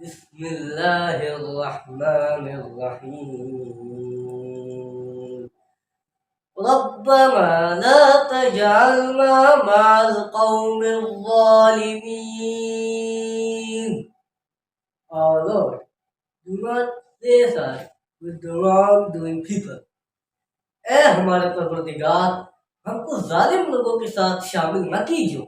بسم الله الرحمن الرحيم. ربنا لا تجعلنا مع القوم الظالمين. Our Lord, do not place us with the wrong-doing people. اے ہمارے پروردگار، ہم کو ظالم لوگوں کے ساتھ شامل نہ کیجو.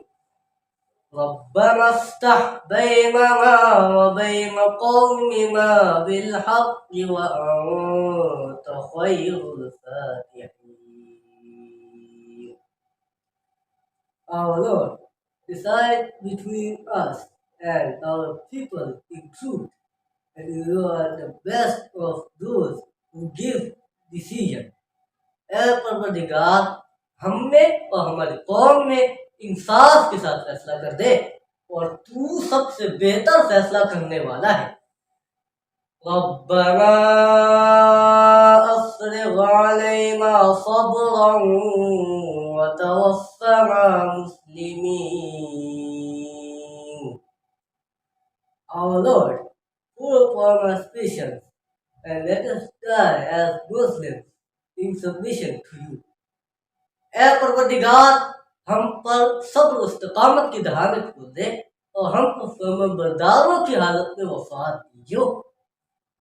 ربنا افتح بيننا وبين قومنا بالحق وأنت خير الفاتحين. Our Lord, decide between us and our people in truth, and you are the best of those who give decision. اے پروردگار، ہم میں اور ہماری قوم میں انصاف کے ساتھ فیصلہ کر دے، اور تو سب سے بہتر فیصلہ کرنے والا ہے. ربنا افرغ علينا صبرا وتوفنا مسلمين. Our Lord, pour upon us patience and let us die as Muslims in submission to you. اے پروردگار، ہم پر صبر و استقامت کی دہانت کھول دے اور ہم کو فرمان برداروں کی حالت میں وفات دیجو.